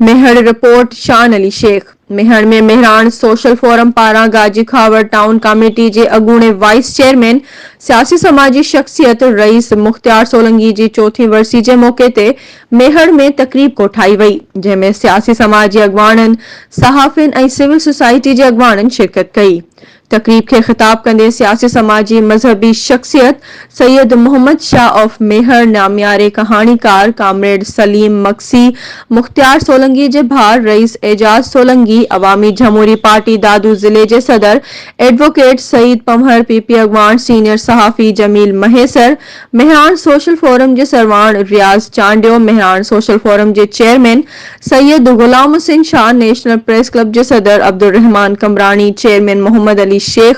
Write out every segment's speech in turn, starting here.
मेहर report शान अली शेख। मेहर में Mehran social forum पारा गाजी Khawar town committee के अगूणे वाइस चेयरमैन सियासी समाजी शख्सियत रईस मुख्तियार सोलंकी की चौथी वर्सी के मौके ते मेहर में तकरीब कोठाई वई, जंहिंमें सियासी समाजी अगवाननि, सहाफ़िन ऐं सिविल सोसाइटी के अगवाननि शिरकत कई। तकरीब के खिताब कंदे सियासी समाजी मजहबी शख्सियत सैयद मोहम्मद शाह ऑफ मेहर, नामियारे कहानीकार कामरेड सलीम मक्सी, मुख्तियार सोलंकी के भार रईस एजाज सोलंकी, अवामी जमहूरी पार्टी दादू जिले के सदर एडवोकेट सईद पमहर, पीपी अगवान सीनियर सहाफ़ी जमील महेसर, मेहरान सोशल फोरम के सरवान रियाज चांडियो, मेहरान सोशल फोरम के chairman Syed Ghulam Hussain Shah, national press club के सदर अब्दुल रहमान कमरानी, चेयरमैन मोहम्मद अली शेख,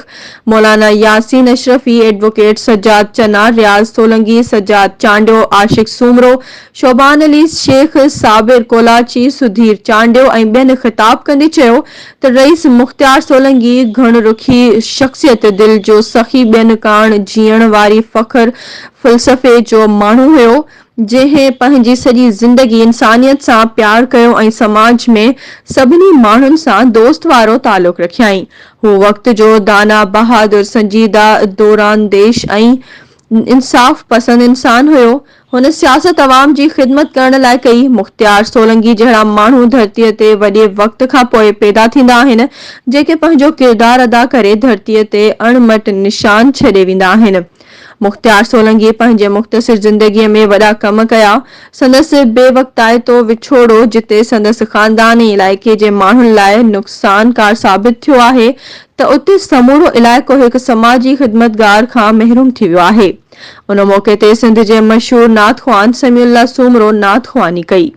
मौलाना यासीन अशरफी, एडवोकेट सज्जाद चना, रियाज सोलंकी, सज्जाद चांडियो, आशिक सूमरो, शोबान अली शेख, साबिर कोलाची, सुधीर चांडियो ऐं ॿियनि खिताब कंदे चयो त रईस मुख्तियार सोलंकी घण रुखी शख्सियत, दिल जो सखी, ॿियनि काण जीअण वारी फ़ख्र फ़िलसफ़े जो माण्हू हुयो, जंहिं पंहिंजी सॼी ज़िंदगी इंसानियत सां प्यार कयो ऐं समाज में सभिनी माण्हुनि सां दोस्त वारो तालुक़ रखियाईं। हू वक़्त जो दाना, बहादुर, संजीदा, दौरानदेश ऐं इंसाफ़ पसंद इंसान हुयो। हुन सियासत अवाम की ख़िदमत करण लाइ कई। मुख्तियार सोलंकी जहिड़ा माण्हू धरतीअ ते वॾे वक़्त खां पोइ पैदा थींदा आहिनि, जेके पंहिंजो किरदार अदा करे धरतीअ ते अणमट निशान छॾे वेंदा आहिनि। मुख्तियार सोलंकी पंहिंजे मुख़्तसिर ज़िंदगीअ में वॾा कम कया। संदसि बेवक़्ताइतो विछोड़ो, जिते संदसि ख़ानदान ऐं इलाइक़े जे माण्हुनि लाइ नुक़सानकार साबित थियो आहे, त उते समूरो इलाइक़ो हिकु समाजी ख़िदमतगार खां महरूम थी वियो आहे। उन मौके ते सिंध जे मशहूर नात ख़्वान समीउल्लाह सूमरो नात ख़्वानी कई।